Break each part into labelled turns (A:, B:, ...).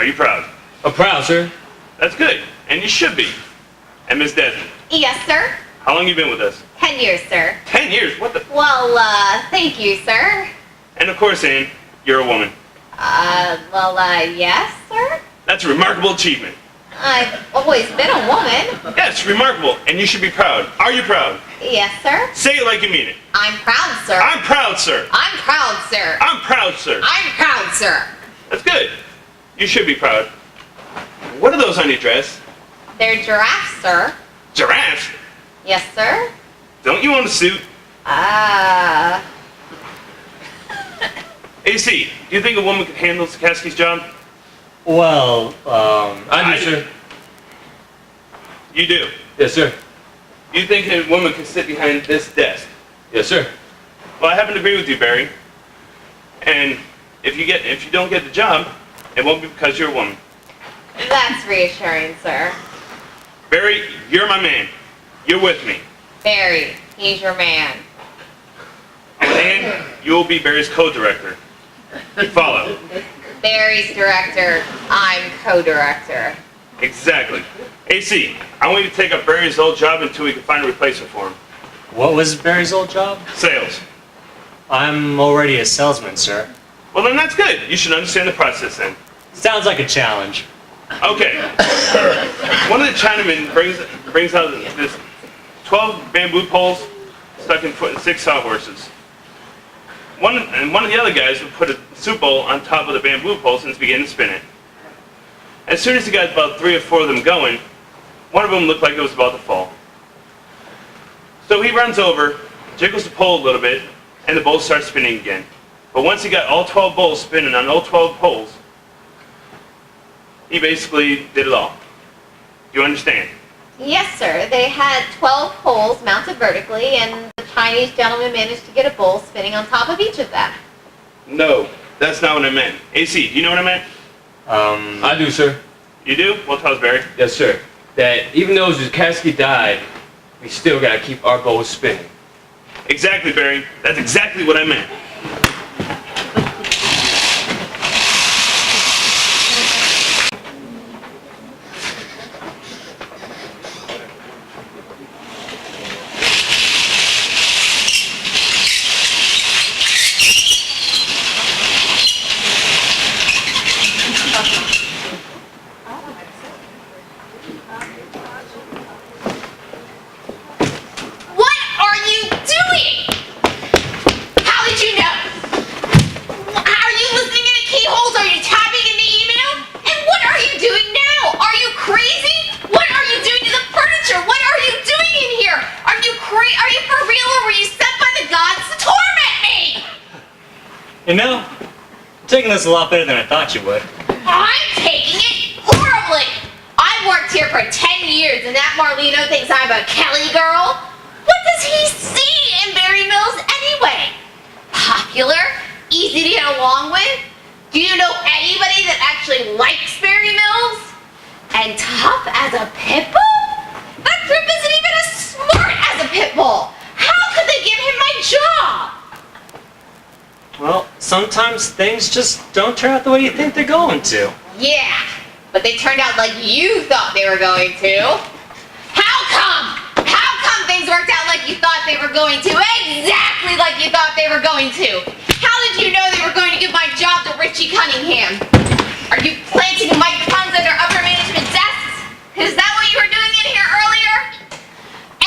A: Are you proud?
B: I'm proud, sir.
A: That's good, and you should be. And Miss Desmond,
C: Yes, sir.
A: how long you been with us?
C: 10 years, sir.
A: 10 years? What the?
C: Well, thank you, sir.
A: And of course, Anne, you're a woman.
C: Yes, sir.
A: That's a remarkable achievement.
C: I've always been a woman.
A: Yes, remarkable, and you should be proud. Are you proud?
C: Yes, sir.
A: Say it like you mean it.
C: I'm proud, sir.
A: I'm proud, sir.
C: I'm proud, sir.
A: I'm proud, sir.
C: I'm proud, sir.
A: That's good. You should be proud. What are those on your dress?
C: They're giraffes, sir.
A: Giraffes?
C: Yes, sir.
A: Don't you own a suit? AC, do you think a woman could handle Zukasky's job?
B: Well, I do, sir.
A: You do?
B: Yes, sir.
A: You think a woman can sit behind this desk?
B: Yes, sir.
A: Well, I happen to agree with you, Barry. And if you don't get the job, it won't be because you're a woman.
C: That's reassuring, sir.
A: Barry, you're my man. You're with me.
C: Barry, he's your man.
A: And Ann, you'll be Barry's co-director. You follow?
C: Barry's director, I'm co-director.
A: Exactly. AC, I want you to take up Barry's old job until we can find a replacement for him.
B: What was Barry's old job?
A: Sales.
B: I'm already a salesman, sir.
A: Well, then that's good. You should understand the process then.
B: Sounds like a challenge.
A: Okay. One of the Chinamen brings out this 12 bamboo poles stuck in 6 sawhorses. One of the other guys would put a soup bowl on top of the bamboo poles and begin to spin it. As soon as he got about 3 or 4 of them going, one of them looked like it was about to fall. So he runs over, jiggles the pole a little bit, and the bowl starts spinning again. But once he got all 12 bowls spinning on all 12 poles, he basically did it all. Do you understand?
C: Yes, sir. They had 12 poles mounted vertically, and the Chinese gentleman managed to get a bowl spinning on top of each of them.
A: No, that's not what I meant. AC, do you know what I meant?
D: I do, sir.
A: You do? Well, tell us, Barry.
D: Yes, sir. That even though Zukasky died, we still gotta keep our bowl spinning.
A: Exactly, Barry. That's exactly what I meant.
C: What are you doing? How did you know? Are you listening in the keyholes? Are you tapping in the email? And what are you doing now? Are you crazy? What are you doing to the furniture? What are you doing in here? Are you for real, or were you sent by the gods to torment me?
B: You know, you're taking this a lot better than I thought you would.
C: I'm taking it horribly. I've worked here for 10 years, and that Marlino thinks I'm a Kelly girl. What does he see in Barry Mills anyway? Popular? Easy to get along with? Do you know anybody that actually likes Barry Mills? And tough as a pit bull? That grip isn't even as smart as a pit bull. How could they give him my job?
B: Well, sometimes things just don't turn out the way you think they're going to.
C: Yeah, but they turned out like you thought they were going to. How come? How come things worked out like you thought they were going to? Exactly like you thought they were going to. How did you know they were going to give my job to Richie Cunningham? Are you planting microphones under upper management desks? Is that what you were doing in here earlier?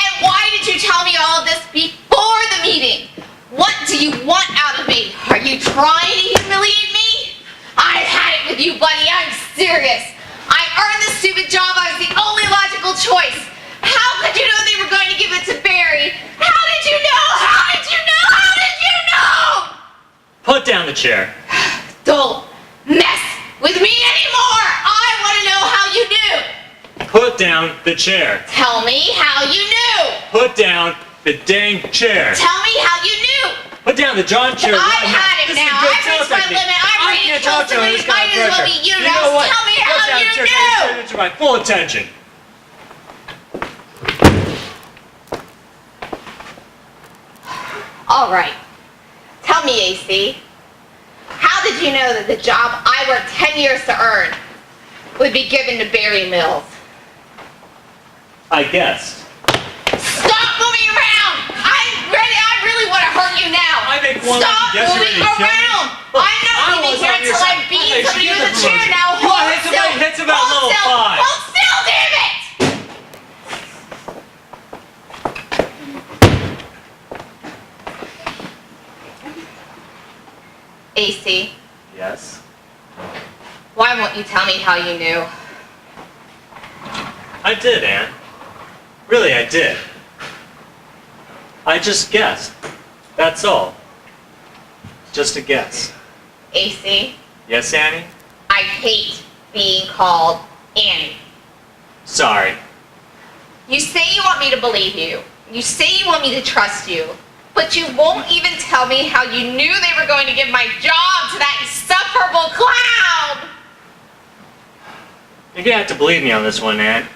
C: And why did you tell me all of this before the meeting? What do you want out of me? Are you trying to humiliate me? I've had it with you, buddy. I'm serious. I earned this stupid job. I was the only logical choice. How could you know they were going to give it to Barry? How did you know? How did you know? How did you know?
B: Put down the chair.
C: Don't mess with me anymore. I want to know how you knew.
B: Put down the chair.
C: Tell me how you knew.
B: Put down the dang chair.
C: Tell me how you knew.
B: Put down the John chair.
C: I've
B: right
C: had it
B: This is
C: now.
B: good
C: I've reached my
B: technique.
C: limit. I'm
B: I
C: ready to
B: can't
C: kill
B: talk to you under
C: somebody.
B: this kind
C: Might
B: of
C: as well
B: pressure.
C: be you
B: know
C: now.
B: what?
C: Tell me
B: Put
C: how
B: down
C: you
B: the chair.
C: knew.
B: Turn it to my full attention.
C: All right. Tell me, AC. How did you know that the job I worked 10 years to earn would be given to Barry Mills.
B: I guessed.
C: Stop moving around! I really want to hurt you now!
B: I make one
C: Stop
B: lucky guess, you're
C: moving
B: ready to kill me?
C: around!
B: Look,
C: I'm not
B: I
C: leaving
B: was
C: here
B: on your
C: until I
B: side.
C: beat
B: Hey,
C: somebody
B: she
C: with
B: did
C: a
B: the
C: chair
B: promotion.
C: now.
B: You
C: Hold
B: hit
C: still!
B: somebody, hits about
C: Hold
B: level
C: still!
B: 5.
C: Hold still, damn it! AC,
B: Yes?
C: why won't you tell me how you knew?
B: I did, Anne. Really, I did. I just guessed. That's all. Just a guess.
C: AC,
B: Yes, Annie?
C: I hate being called Annie.
B: Sorry.
C: You say you want me to believe you. You say you want me to trust you. But you won't even tell me how you knew they were going to give my job to that insufferable clown!
B: You're gonna have to believe me on this one, Anne.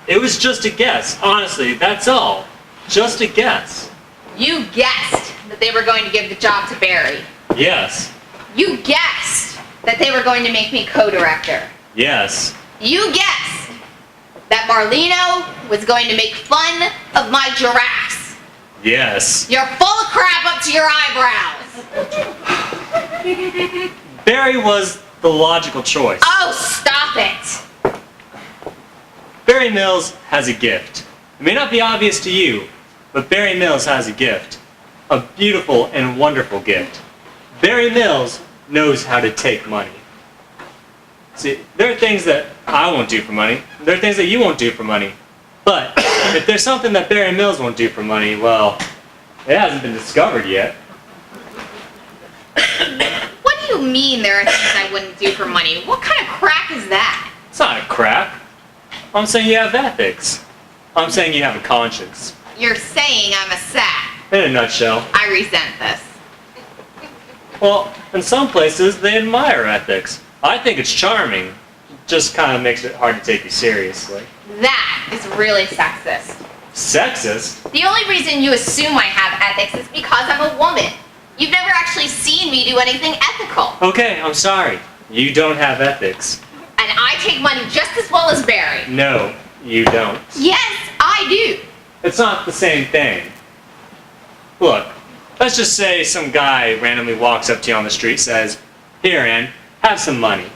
B: It was just a guess. Honestly, that's all. Just a guess.
C: You guessed that they were going to give the job to Barry.
B: Yes.
C: You guessed that they were going to make me co-director.
B: Yes.
C: You guessed that Marlino was going to make fun of my giraffes.
B: Yes.
C: You're full of crap up to your eyebrows.
B: Barry was the logical choice.
C: Oh, stop it.
B: Barry Mills has a gift. It may not be obvious to you, but Barry Mills has a gift. A beautiful and wonderful gift. Barry Mills knows how to take money. See, there are things that I won't do for money. There are things that you won't do for money. But if there's something that Barry Mills won't do for money, well, it hasn't been discovered yet.
C: What do you mean there are things I wouldn't do for money? What kind of crap is that?
B: It's not a crap. I'm saying you have ethics. I'm saying you have a conscience.
C: You're saying I'm a sap.
B: In a nutshell.
C: I resent this.
B: Well, in some places, they admire ethics. I think it's charming. It just kind of makes it hard to take you seriously.
C: That is really sexist.
B: Sexist?
C: The only reason you assume I have ethics is because I'm a woman. You've never actually seen me do anything ethical.
B: Okay, I'm sorry. You don't have ethics.
C: And I take money just as well as Barry.
B: No, you don't.
C: Yes, I do.
B: It's not the same thing. Look, let's just say some guy randomly walks up to you on the street and says, "Here, Ann, have some money."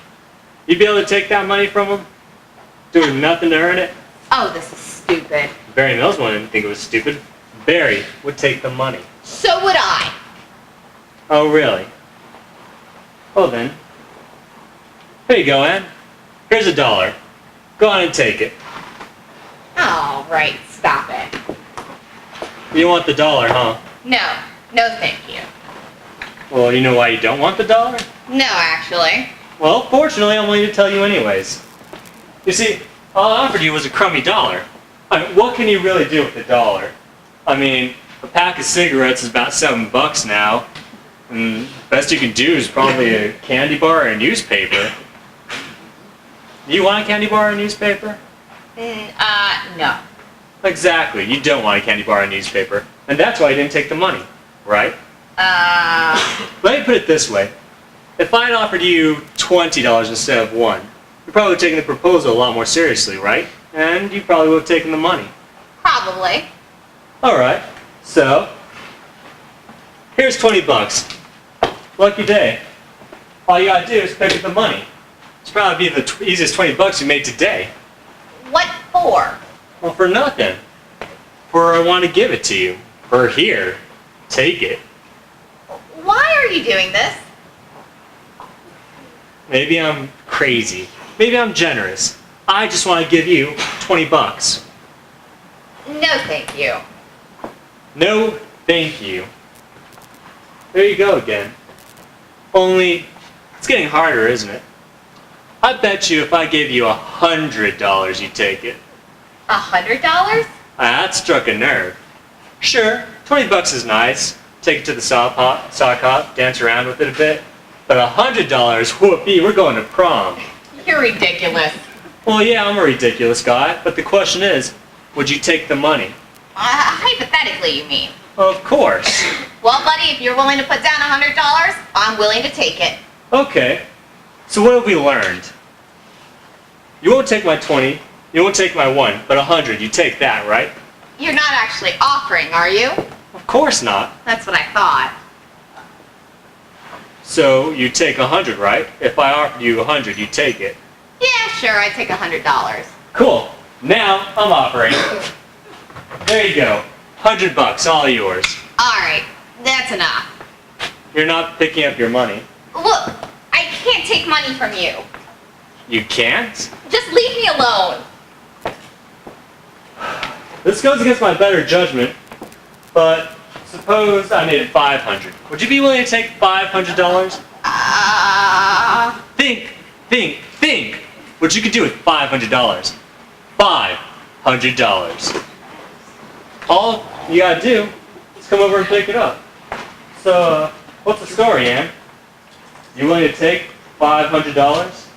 B: You'd be able to take that money from him? Doing nothing to earn it?
C: Oh, this is stupid.
B: Barry Mills wouldn't think it was stupid. Barry would take the money.
C: So would I.
B: Oh, really? Well then. Here you go, Ann. Here's $1. Go on and take it.
C: All right, stop it.
B: You want the $1, huh?
C: No, no thank you.
B: Well, you know why you don't want the $1?
C: No, actually.
B: Well, fortunately, I'm willing to tell you anyways. You see, all I offered you was a crummy $1. I mean, what can you really do with $1? I mean, a pack of cigarettes is about $7 now. And best you can do is probably a candy bar or a newspaper. Do you want a candy bar or a newspaper?
C: No.
B: Exactly, you don't want a candy bar or a newspaper. And that's why you didn't take the money, right? Let me put it this way. If I had offered you $20 instead of $1, you'd probably have taken the proposal a lot more seriously, right? And you probably would have taken the money.
C: Probably.
B: Alright, so, here's $20. Lucky day. All you gotta do is pick up the money. It's probably be the easiest $20 you made today.
C: What for?
B: Well, for nothing. For I want to give it to you. For here. Take it.
C: Why are you doing this?
B: Maybe I'm crazy. Maybe I'm generous. I just want to give you $20.
C: No, thank you.
B: No, thank you. There you go again. Only, it's getting harder, isn't it? I bet you if I gave you $100, you'd take it.
C: $100?
B: That struck a nerve. Sure, $20 is nice. Take it to the sock hop, dance around with it a bit. But $100, whoopee, we're going to prom.
C: You're ridiculous.
B: Well, yeah, I'm a ridiculous guy, but the question is, would you take the money?
C: Hypothetically, you mean?
B: Of course.
C: Well, buddy, if you're willing to put down $100, I'm willing to take it.
B: Okay. So what have we learned? You won't take my 20, you won't take my 1, but 100, you take that, right?
C: You're not actually offering, are you?
B: Of course not.
C: That's what I thought.
B: So you take 100, right? If I offered you 100, you take it.
C: Yeah, sure, I'd take $100.
B: Cool. Now I'm offering. There you go. $100, all yours.
C: Alright, that's enough.
B: You're not picking up your money.
C: Look, I can't take money from you.
B: You can't?
C: Just leave me alone.
B: This goes against my better judgment, but suppose I made it 500. Would you be willing to take $500? Think what you could do with $500. $500. All you gotta do is come over and pick it up. So, what's the story, Ann? You willing to take $500?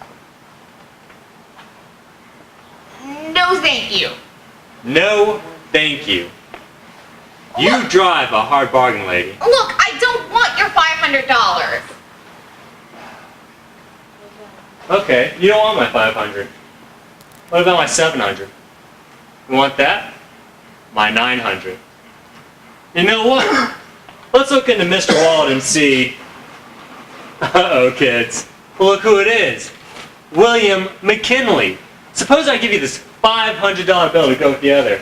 C: No, thank you.
B: No, thank you. You drive a hard bargain, lady.
C: Look, I don't want your $500.
B: Okay, you don't want my 500. What about my 700? You want that? My 900. You know what? Let's look into Mr. Wallet and see. Uh-oh, kids. Look who it is. William McKinley. Suppose I give you this $500 bill to go with the other.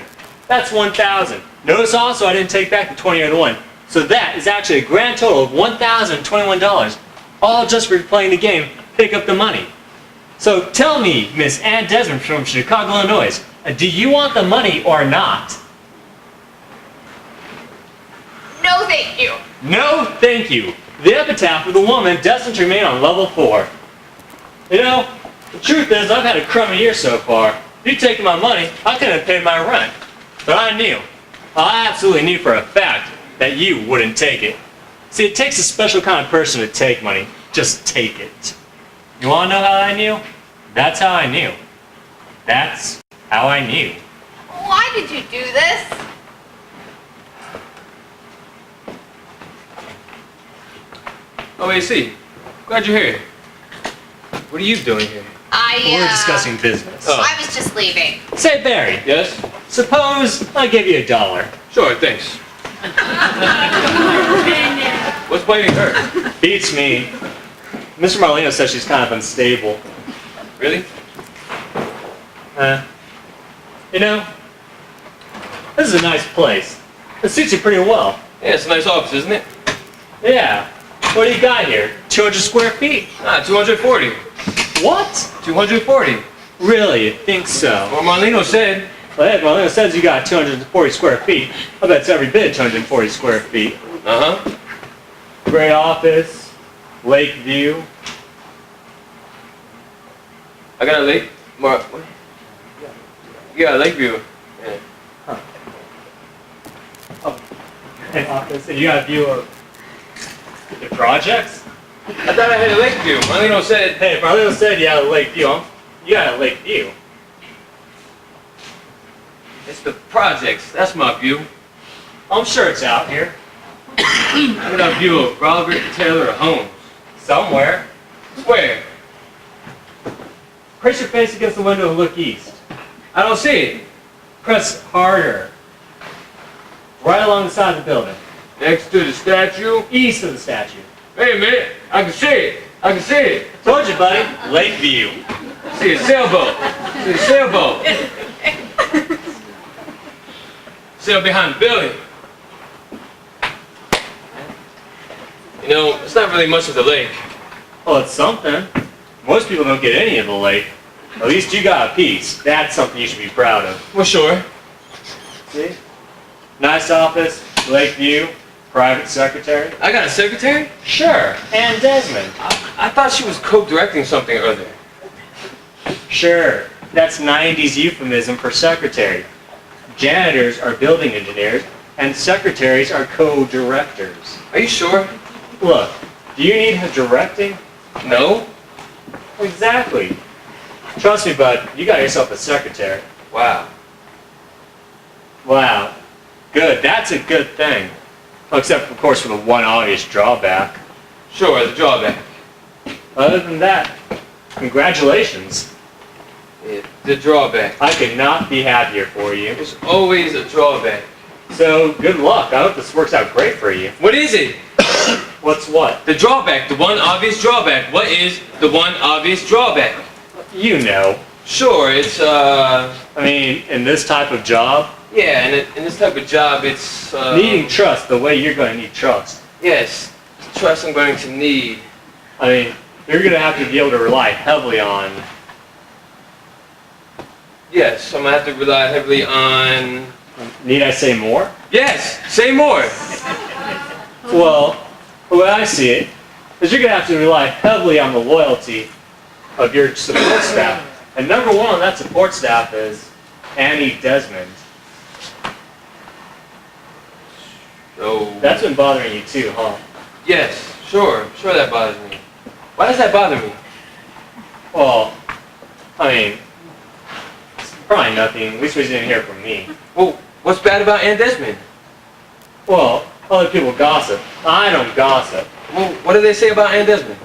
B: That's $1,000. Notice also I didn't take back the 20 or the 1. So that is actually a grand total of $1,021. All just for playing the game, pick up the money. So tell me, Miss Ann Desmond from Chicago, Illinois, do you want the money or not?
C: No, thank you.
B: No, thank you. The epitaph of the woman destined to remain on level 4. You know, the truth is I've had a crummy year so far. If you'd taken my money, I couldn't have paid my rent. But I absolutely knew for a fact that you wouldn't take it. See, it takes a special kind of person to take money. Just take it. You want to know how I knew? That's how I knew. That's how I knew.
C: Why did you do this?
D: Oh, AC. Glad you're here. What are you doing here?
B: We're discussing business.
D: Oh.
C: I was just leaving.
B: Say, Barry,
D: Yes?
B: suppose I give you $1.
D: Sure, thanks. What's biting her?
B: Beats me. Mr. Marlino says she's kind of unstable.
D: Really?
B: You know, this is a nice place. It suits you pretty well.
D: Yeah, it's a nice office, isn't it?
B: Yeah. What do you got here? 200 square feet?
D: Ah, 240.
B: What?
D: 240.
B: Really? You think so?
D: Well, Marlino said.
B: Well, hey, Marlino says you got 240 square feet. I bet it's every bit 240 square feet.
D: Uh-huh.
B: Great office, lake view.
D: I got a lake. What? You got a lake view. Yeah.
B: Great office, and you got a view of the projects?
D: I thought I had a lake view. Marlino said.
B: Hey, Marlino said you had a lake view. You got a lake view.
D: It's the projects. That's my view.
B: I'm sure it's out here.
D: I got a view of Robert Taylor Homes.
B: Somewhere.
D: Where?
B: Press your face against the window and look east.
D: I don't see it.
B: Press harder. Right along the side of the building.
D: Next to the statue.
B: East of the statue.
D: Hey, man. I can see it. I can see it.
B: Told you, buddy. Lake view.
D: See a sailboat. See a sailboat. Sail behind the building. You know, it's not really much of the lake.
B: Well, it's something. Most people don't get any of the lake. At least you got a piece. That's something you should be proud of.
D: Well, sure.
B: See? Nice office, lake view, private secretary.
D: I got a secretary?
B: Sure. And Desmond.
D: I thought she was co-directing something earlier.
B: Sure. That's 90s euphemism for secretary. Janitors are building engineers, and secretaries are co-directors.
D: Are you sure?
B: Look, do you need her directing?
D: No?
B: Exactly. Trust me, bud, you got yourself a secretary.
D: Wow.
B: Wow. Good, that's a good thing. Well, except, of course, for the one obvious drawback.
D: Sure, the drawback.
B: Other than that, congratulations.
D: The drawback.
B: I could not be happier for you.
D: There's always a drawback.
B: So, good luck. I hope this works out great for you.
D: What is it?
B: What's what?
D: The drawback. The one obvious drawback. What is the one obvious drawback?
B: You know.
D: Sure, it's,
B: I mean, in this type of job,
D: yeah, in this type of job, it's,
B: needing trust the way you're going to need trust.
D: yes, trust I'm going to need.
B: I mean, you're going to have to be able to rely heavily on...
D: Yes, I'm going to have to rely heavily on...
B: Need I say more?
D: Yes, say more.
B: Well, the way I see it is you're going to have to rely heavily on the loyalty of your support staff. And number one on that support staff is Annie Desmond.
D: So,
B: That's been bothering you too, huh?
D: yes, sure that bothers me. Why does that bother me?
B: Well, I mean, it's probably nothing. At least we didn't hear from me.
D: Well, what's bad about Aunt Desmond?
B: Well, other people gossip. I don't gossip.
D: Well, what do they say about Aunt Desmond?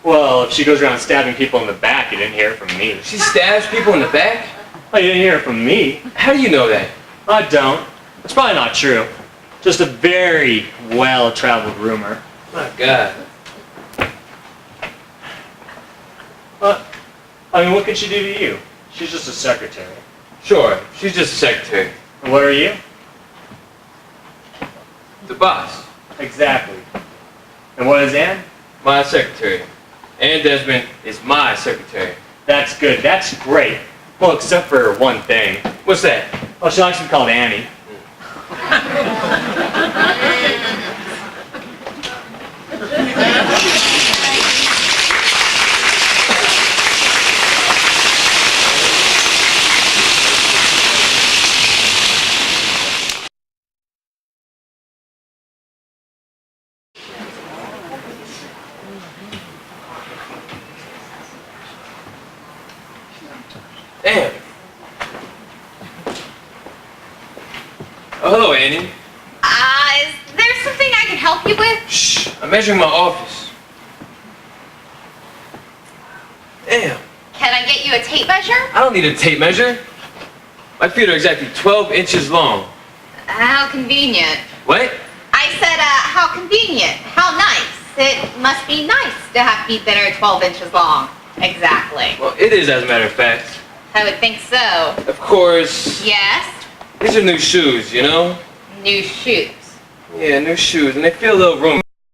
B: Well, if she goes around stabbing people in the back, you didn't hear it from me.
D: She stabs people in the back?
B: Oh, you didn't hear it from me?
D: How do you know that?
B: I don't. It's probably not true. Just a very well-traveled rumor.
D: My God.
B: I mean, what could she do to you? She's just a secretary.
D: Sure, she's just a secretary.
B: And what are you?
D: The boss.
B: Exactly. And what is Anne?
D: My secretary. Aunt Desmond is my secretary.
B: That's good. That's great. Well, except for one thing.
D: What's that?
B: Well, she likes to be called Annie.
D: Damn. Oh, hello, Annie.
C: Is there something I can help you with?
D: Shh, I'm measuring my office. Damn.
C: Can I get you a tape measure?
D: I don't need a tape measure. My feet are exactly 12 inches long.
C: How convenient.
D: What?
C: I said, how convenient. How nice. It must be nice to have feet that are 12 inches long. Exactly.
D: Well, it is, as a matter of fact.
C: I would think so.
D: Of course.
C: Yes?
D: These are new shoes, you know?
C: New shoes.
D: Yeah, new shoes, and they feel a little roomy.